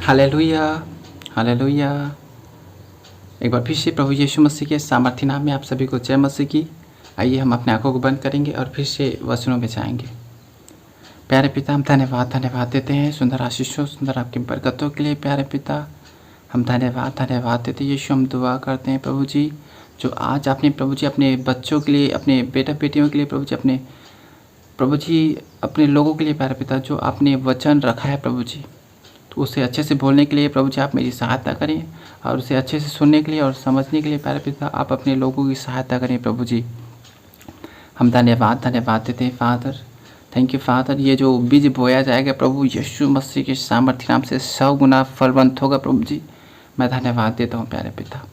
Hallelujah, hallelujah. एक बार फिर से प्रभु यीशु मसीह के सामर्थ्य नाम में आप सभी को जय मसीह की। आइए हम अपने आंखों को बंद करेंगे और फिर से वचनों में जाएंगे। प्यारे पिता, हम धन्यवाद देते हैं सुंदर आशीषों, सुंदर आपकी बरकतों के लिए। प्यारे पिता, हम धन्यवाद देते हैं यीशु। हम दुआ करते हैं प्रभु जी, जो आज आपने प्रभु जी अपने बच्चों के लिए, अपने बेटा बेटियों के लिए प्रभु जी अपने लोगों के लिए प्यारे पिता, जो आपने वचन रखा है प्रभु जी, तो उसे अच्छे से बोलने के लिए प्रभु जी आप मेरी सहायता करें, और उसे अच्छे से सुनने के लिए और समझने के लिए प्यारे पिता आप अपने लोगों की सहायता करें प्रभु जी। हम धन्यवाद देते हैं फादर। Thank you father. ये जो बीज बोया जाएगा प्रभु यीशु मसीह के सामर्थ्य नाम से 100 गुना फलवंत होगा प्रभु जी। मैं धन्यवाद देता हूँ प्यारे पिता।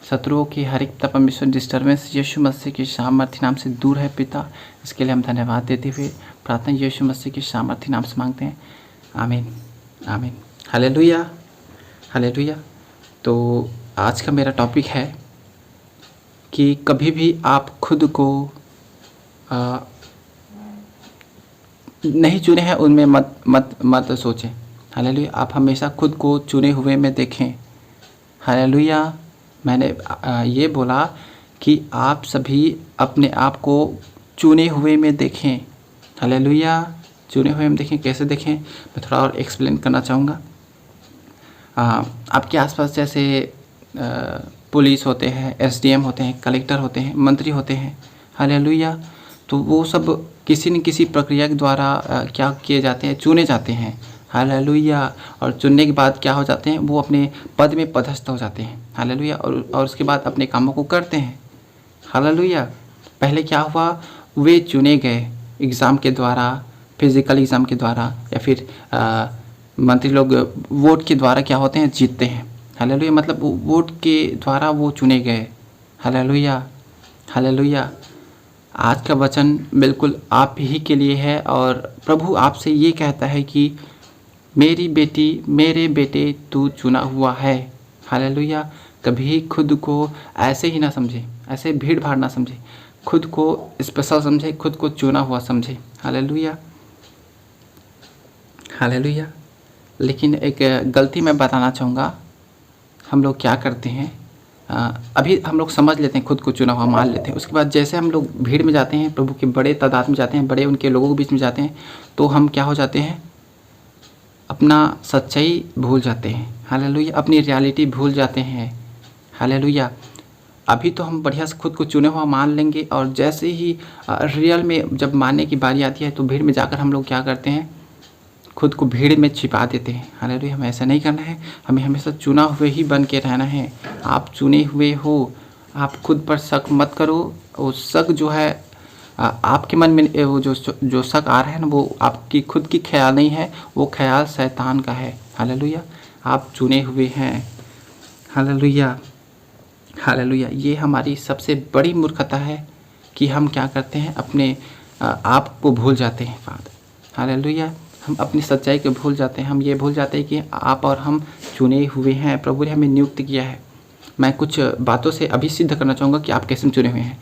शत्रुओं की हर एक परमेश्वर डिस्टर्बेंस यीशु मसीह के सामर्थ्य नाम से दूर है पिता। इसके लिए हम धन्यवाद देते हुए प्रार्थना यीशु मसीह के सामर्थ्य नाम से मांगते हैं। आमीन, आमीन। Hallelujah, hallelujah. तो आज का मेरा टॉपिक है कि कभी भी आप खुद को नहीं चुने हैं उनमें मत सोचें। हालेलुया। आप हमेशा खुद को चुने हुए में देखें। हालेलुया। मैंने ये बोला कि आप सभी अपने आप को चुने हुए में देखें। हालेलुया। चुने हुए में देखें। कैसे देखें, मैं थोड़ा और एक्सप्लेन करना चाहूँगा। आपके आसपास जैसे पुलिस होते हैं, एसडीएम होते हैं, कलेक्टर होते हैं, मंत्री होते हैं। हालेलुया। तो वो सब किसी न किसी प्रक्रिया के द्वारा क्या किए जाते हैं, चुने जाते हैं। हालेलुया। और चुनने के बाद क्या हो जाते हैं, वो अपने पद में पदस्थ हो जाते हैं। हालेलुया। और उसके बाद अपने कामों को करते हैं। हालेलुया। पहले क्या हुआ, वे चुने गए एग्ज़ाम के द्वारा, फिजिकल एग्ज़ाम के द्वारा, या फिर मंत्री लोग वोट के द्वारा क्या होते हैं, जीतते हैं। हालेलुया। मतलब वोट के द्वारा वो चुने गए। Hallelujah, hallelujah. आज का वचन बिल्कुल आप ही के लिए है, और प्रभु आपसे ये कहता है कि मेरी बेटी, मेरे बेटे, तू चुना हुआ है। हालेलुया। कभी खुद को ऐसे ही ना समझे, ऐसे भीड़ भाड़ ना समझे, खुद को स्पेशल समझे, खुद को चुना हुआ समझे। Hallelujah, hallelujah. लेकिन एक गलती मैं बताना चाहूँगा। हम लोग क्या करते हैं, अभी हम लोग समझ लेते हैं, खुद को चुना हुआ मान लेते हैं। उसके बाद जैसे हम लोग भीड़ में जाते हैं, प्रभु के बड़े तादाद में जाते हैं, बड़े उनके लोगों के बीच में जाते हैं, तो हम क्या हो जाते हैं, अपना सच्चाई भूल जाते हैं। हालेलुया। अपनी रियलिटी भूल जाते हैं। हालेलुया। अभी तो हम बढ़िया से खुद को चुने हुआ मान लेंगे, और जैसे ही रियल में जब मानने की बारी आती है, तो भीड़ में जाकर हम लोग क्या करते हैं, खुद को भीड़ में छिपा देते हैं। हालेलुया। हमें ऐसा नहीं करना है। हमें हमेशा चुना हुए ही बन के रहना है। आप चुने हुए हो। आप खुद पर शक मत करो। वो शक जो है आपके मन में, वो जो शक आ रहा है ना, वो आपकी खुद की ख्याल नहीं है, वो ख्याल शैतान का है। हालेलुया। आप चुने हुए हैं। Hallelujah, hallelujah. ये हमारी सबसे बड़ी मूर्खता है कि हम क्या करते हैं, अपने आप को भूल जाते हैं फादर। हालेलुया। हम अपनी सच्चाई को भूल जाते हैं। हम ये भूल जाते हैं कि आप और हम चुने हुए हैं। प्रभु ने हमें नियुक्त किया है। मैं कुछ बातों से अभी सिद्ध करना चाहूँगा कि आप कैसे चुने हुए हैं।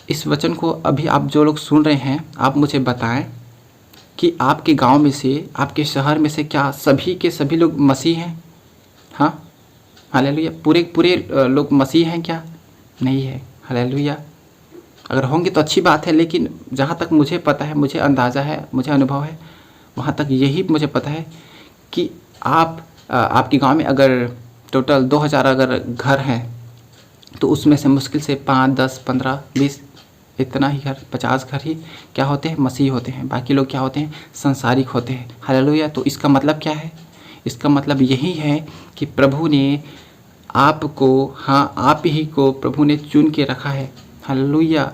इस वचन को अभी आप जो लोग सुन रहे हैं, आप मुझे बताएं कि आपके गांव में से, आपके शहर में से क्या सभी के सभी लोग मसीह हैं? हाँ, हालेलुया। पूरे लोग मसीह हैं क्या? नहीं है। हालेलुया। अगर होंगे तो अच्छी बात है, लेकिन जहाँ तक मुझे पता है, मुझे अंदाज़ा है, मुझे अनुभव है, वहाँ तक यही मुझे पता है कि आपके गांव में अगर टोटल 2000 अगर घर हैं, तो उसमें से मुश्किल से 5, 10, 15, 20, इतना ही घर, 50 घर ही क्या होते हैं, मसीह होते हैं। बाकी लोग क्या होते हैं, संसारिक होते हैं। हालेलुया। तो इसका मतलब क्या है? इसका मतलब यही है कि प्रभु ने आपको, हाँ, आप ही को प्रभु ने चुन के रखा है। हालेलुया।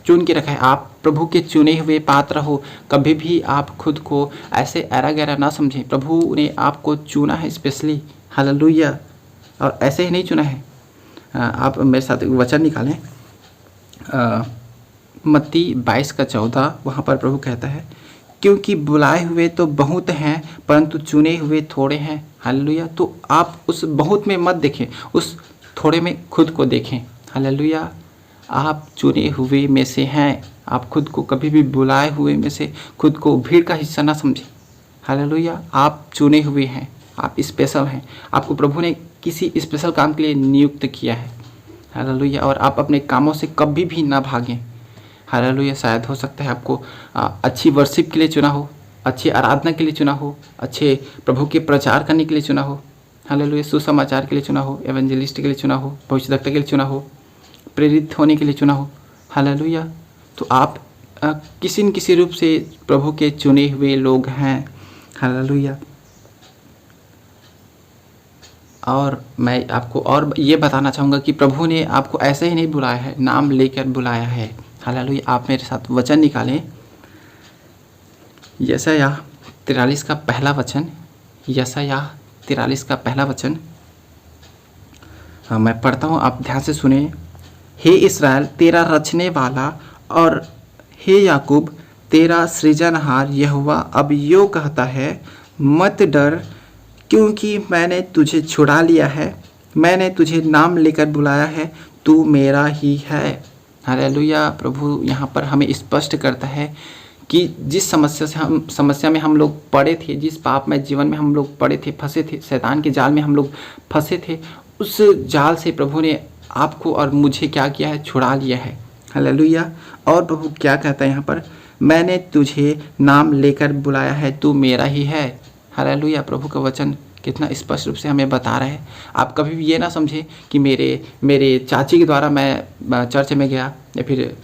चुन के रखा है। आप प्रभु के चुने हुए पात्र हो। कभी भी आप खुद को ऐसे ऐरा गैरा ना समझें। प्रभु ने आपको चुना है स्पेशली। हालेलुया। और ऐसे ही नहीं चुना है। आप मेरे साथ वचन निकालें, मत्ती 22:14। वहाँ पर प्रभु कहता है, क्योंकि बुलाए हुए तो बहुत हैं, परंतु चुने हुए थोड़े हैं। हालेलुया। तो आप उस बहुत में मत देखें, उस थोड़े में खुद को देखें। हालेलुया। आप चुने हुए में से हैं। आप खुद को कभी भी बुलाए हुए में से खुद को भीड़ का हिस्सा ना समझें। हालेलुया। आप चुने हुए हैं। आप स्पेशल हैं, आपको प्रभु ने किसी स्पेशल काम के लिए नियुक्त किया है। हालेलुया। और आप अपने कामों से कभी भी ना भागें। हालेलुया। शायद हो सकता है आपको अच्छी वर्शिप के लिए चुना हो, अच्छी आराधना के लिए चुना हो, अच्छे प्रभु के प्रचार करने के लिए चुना हो। हालेलुया। सुसमाचार के लिए चुना हो, एवेंजलिस्ट के लिए चुना हो, भविष्यद्वक्ता के लिए चुना हो, प्रेरित होने के लिए चुना हो। हालेलुया। तो आप किसी न किसी रूप से प्रभु के चुने हुए लोग हैं। हालेलुया। और मैं आपको और ये बताना चाहूँगा कि प्रभु ने आपको ऐसे ही नहीं बुलाया है, नाम लेकर बुलाया है। हालेलुया। आप मेरे साथ वचन निकालें, यशायाह 43 का पहला वचन। यशायाह 43 का पहला वचन मैं पढ़ता हूँ, आप ध्यान से सुने। हे इस्राएल तेरा रचने वाला और हे याकूब तेरा सृजनहार यहोवा अब यो कहता है, मत डर, क्योंकि मैंने तुझे छुड़ा लिया है, मैंने तुझे नाम लेकर बुलाया है, तू मेरा ही है। हालेलुया। प्रभु यहाँ पर हमें स्पष्ट करता है कि जिस समस्या में हम लोग पड़े थे, जिस पाप में जीवन में हम लोग पड़े थे, फंसे थे, शैतान के जाल में हम लोग फंसे थे, उस जाल से प्रभु ने आपको और मुझे क्या किया है, छुड़ा लिया है। हालेलुया। और प्रभु क्या कहता है यहाँ पर, मैंने तुझे नाम लेकर बुलाया है, तू मेरा ही है। हालेलुया। प्रभु का वचन कितना स्पष्ट रूप से हमें बता रहा है। आप कभी भी ये ना समझें कि मेरे चाची के द्वारा मैं चर्च में गया, या फिर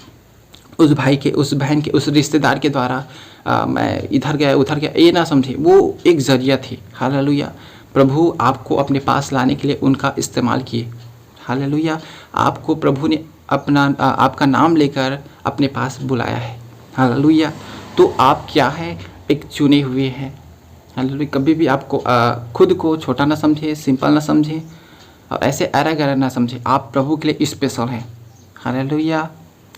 उस भाई के, उस बहन के, उस रिश्तेदार के द्वारा मैं इधर गया उधर गया, ये ना समझे। वो एक जरिया थी। हालेलुया। प्रभु आपको अपने पास लाने के लिए उनका इस्तेमाल किए। हालेलुया। आपको प्रभु ने आपका नाम लेकर अपने पास बुलाया है। हालेलुया। तो आप क्या हैं, एक चुने हुए हैं। हालेलुया। कभी भी आपको खुद को छोटा ना समझे, सिंपल ना समझे, और ऐसे अरा गरा ना समझे। आप प्रभु के लिए स्पेशल हैं। हालेलुया।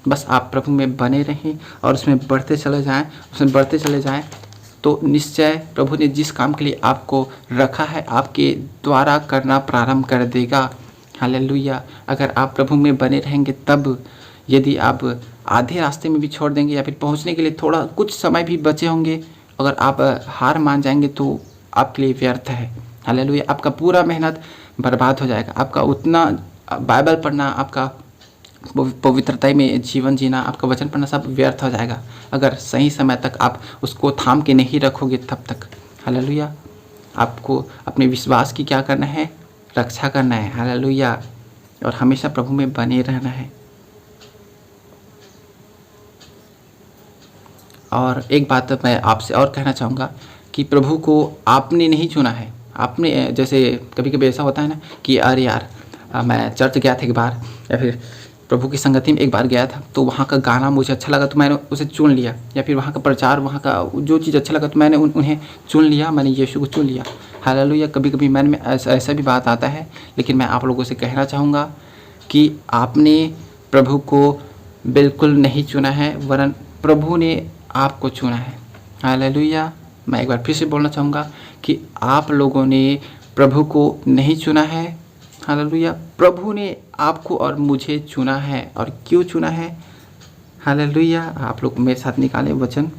बस आप प्रभु में बने रहें और उसमें बढ़ते चले जाएं, तो निश्चय प्रभु ने जिस काम के लिए आपको रखा है आपके द्वारा करना प्रारंभ कर देगा। हालेलुया। अगर आप प्रभु में बने रहेंगे तब, यदि आप आधे रास्ते में भी छोड़ देंगे या फिर पहुंचने के लिए थोड़ा कुछ समय भी बचे होंगे, अगर आप हार मान जाएंगे तो आपके लिए व्यर्थ है। हालेलुया। आपका पूरा मेहनत बर्बाद हो जाएगा। आपका उतना बाइबल पढ़ना, आपका पवित्रता में जीवन जीना, आपका वचन पढ़ना सब व्यर्थ हो जाएगा अगर सही समय तक आप उसको थाम के नहीं रखोगे तब तक। हालेलुया। आपको अपने विश्वास की क्या करना है, रक्षा करना है। हालेलुया। और हमेशा प्रभु में बने रहना है। और एक बात मैं आपसे और कहना चाहूँगा कि प्रभु को आपने नहीं चुना है। आपने, जैसे कभी कभी ऐसा होता है ना कि अरे यार मैं चर्च गया था एक बार, या फिर प्रभु की संगति में एक बार गया था, तो वहाँ का गाना मुझे अच्छा लगा तो मैंने उसे चुन लिया, या फिर वहाँ का प्रचार, वहाँ का जो चीज़ अच्छा लगा तो मैंने उन्हें चुन लिया, मैंने यीशु को चुन लिया। हालेलुया। कभी कभी मन में ऐसा भी बात आता है, लेकिन मैं आप लोगों से कहना चाहूँगा कि आपने प्रभु को बिल्कुल नहीं चुना है, वरन प्रभु ने आपको चुना है। हालेलुया। मैं एक बार फिर से बोलना चाहूँगा कि आप लोगों ने प्रभु को नहीं चुना है। हालेलुया। प्रभु ने आपको और मुझे चुना है। और क्यों चुना है? हालेलुया। आप लोग मेरे साथ निकालें वचन।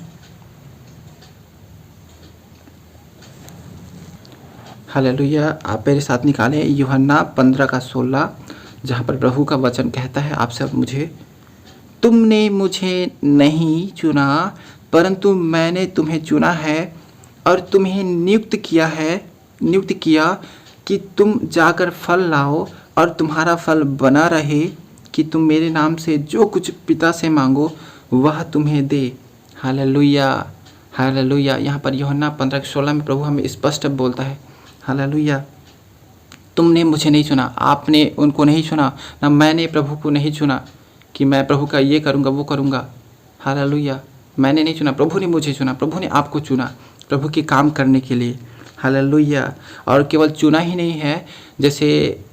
हालेलुया। आप मेरे साथ निकालें यूहन्ना 15 का 16, जहाँ पर प्रभु का वचन कहता है आपसे और मुझे, तुमने मुझे नहीं चुना परंतु मैंने तुम्हें चुना है और तुम्हें नियुक्त किया कि तुम जाकर फल लाओ और तुम्हारा फल बना रहे, कि तुम मेरे नाम से जो कुछ पिता से मांगो वह तुम्हें दे। हालेलुया। हालेलुया। यहाँ पर यूहन्ना 15:16 में प्रभु हमें स्पष्ट बोलता है। हालेलुया। तुमने मुझे नहीं चुना, आपने उनको नहीं चुना, ना मैंने प्रभु को नहीं चुना कि मैं प्रभु का ये करूँगा वो करूँगा। हालेलुया। मैंने नहीं चुना, प्रभु ने मुझे चुना, प्रभु ने आपको चुना प्रभु के काम करने के लिए। हालेलुया। और केवल चुना ही नहीं है, जैसे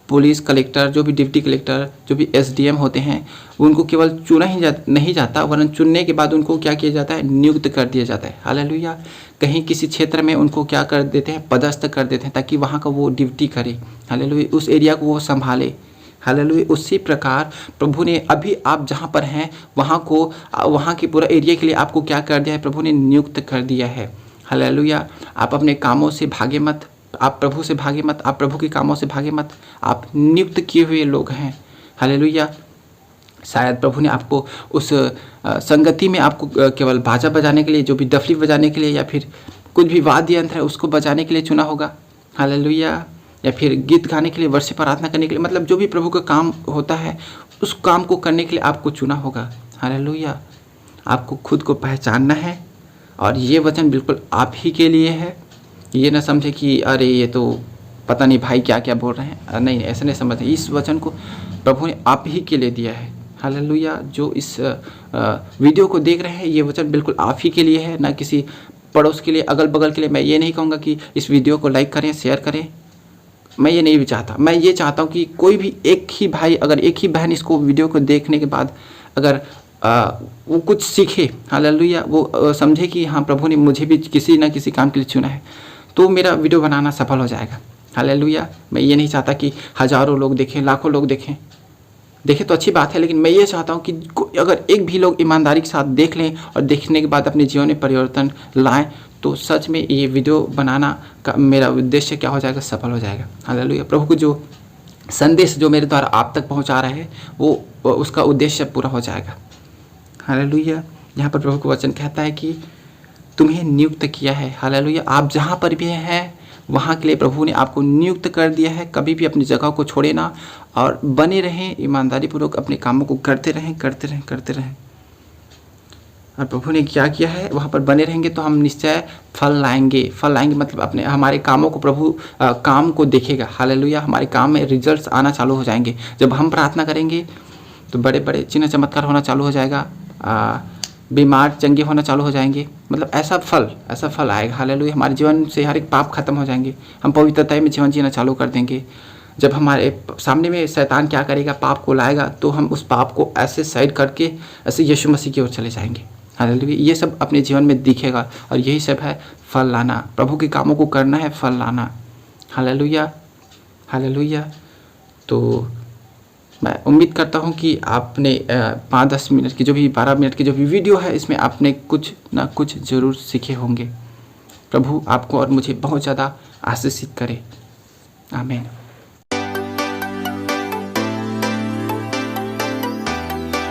पुलिस कलेक्टर, जो भी डिप्टी कलेक्टर, जो भी एसडीएम होते हैं, उनको केवल चुना ही नहीं जाता, वरन चुनने के बाद उनको क्या किया जाता है, नियुक्त कर दिया जाता है। हालेलुया। कहीं किसी क्षेत्र में उनको क्या कर देते हैं, पदस्थ कर देते हैं, ताकि वहाँ का वो ड्यूटी करे। हालेलुया। उस एरिया को वो संभाले। हालेलुया। उसी प्रकार प्रभु ने अभी आप जहाँ पर हैं वहाँ के पूरा एरिया के लिए आपको क्या कर दिया है, प्रभु ने नियुक्त कर दिया है। हालेलुया। आप अपने कामों से भागे मत, आप प्रभु से भागे मत, आप प्रभु के कामों से भागे मत। आप नियुक्त किए हुए लोग हैं। हालेलुया। शायद प्रभु ने आपको उस संगति में आपको केवल बाजा बजाने के लिए, जो भी डफली बजाने के लिए, या फिर कुछ भी वाद्य यंत्र है उसको बजाने के लिए चुना होगा। हालेलुया। या फिर गीत गाने के लिए, वर्षिप आराधना करने के लिए, मतलब जो भी प्रभु का काम होता है उस काम को करने के लिए आपको चुना होगा। हालेलुया। आपको खुद को पहचानना है और ये वचन बिल्कुल आप ही के लिए है। ये ना समझे कि अरे ये तो पता नहीं भाई क्या क्या बोल रहे हैं, नहीं, ऐसा नहीं समझे। इस वचन को प्रभु ने आप ही के लिए दिया है। हालेलुया। जो इस वीडियो को देख रहे हैं, ये वचन बिल्कुल आप ही के लिए है, ना किसी पड़ोस के लिए, अगल बगल के लिए। मैं ये नहीं कहूँगा कि इस वीडियो को लाइक करें, शेयर करें, मैं ये नहीं भी चाहता। मैं ये चाहता हूँ कि कोई भी एक ही भाई, अगर एक ही बहन इसको वीडियो को देखने के बाद अगर वो कुछ सीखे, हालेलुया, वो समझे कि हाँ प्रभु ने मुझे भी किसी न किसी काम के लिए चुना है, तो मेरा वीडियो बनाना सफल हो जाएगा। हालेलुया। मैं ये नहीं चाहता कि हज़ारों लोग देखें, लाखों लोग देखें तो अच्छी बात है, लेकिन मैं ये चाहता हूँ कि अगर एक भी लोग ईमानदारी के साथ देख लें और देखने के बाद अपने जीवन में परिवर्तन लाएं, तो सच में ये वीडियो बनाना का मेरा उद्देश्य क्या हो जाएगा, सफल हो जाएगा। हालेलुया। प्रभु को जो संदेश जो मेरे द्वारा आप तक पहुँचा रहे हैं, वो उसका उद्देश्य पूरा हो जाएगा। हालेलुया। यहाँ पर प्रभु का वचन कहता है कि तुम्हें नियुक्त किया है। हालेलुया। आप जहाँ पर भी हैं वहाँ के लिए प्रभु ने आपको नियुक्त कर दिया है। कभी भी अपनी जगह को छोड़े ना और बने रहें, ईमानदारी पूर्वक अपने कामों को करते रहें। और प्रभु ने क्या किया है, वहाँ पर बने रहेंगे तो हम निश्चय फल लाएंगे। मतलब अपने हमारे कामों को प्रभु काम को देखेगा। हालेलुया। हमारे काम में रिजल्ट्स आना चालू हो जाएंगे। जब हम प्रार्थना करेंगे तो बड़े बड़े चिन्ह चमत्कार होना चालू हो जाएगा, बीमार चंगे होना चालू हो जाएंगे। मतलब ऐसा फल आएगा। हालेलुया। हमारे जीवन से हर एक पाप खत्म हो जाएंगे। हम पवित्रता में जीवन जीना चालू कर देंगे। जब हमारे सामने में शैतान क्या करेगा, पाप को लाएगा, तो हम उस पाप को ऐसे साइड करके ऐसे यीशु मसीह की ओर चले जाएंगे। हालेलुया। ये सब अपने जीवन में दिखेगा और यही सब है फल लाना। प्रभु के कामों को करना है, फल लाना। हालेलुया। तो मैं उम्मीद करता हूँ कि आपने 5-10 मिनट की, जो भी 12 मिनट की जो भी वीडियो है, इसमें आपने कुछ ना कुछ ज़रूर सीखे होंगे। प्रभु आपको और मुझे बहुत ज़्यादा आशीषित करे। आमीन।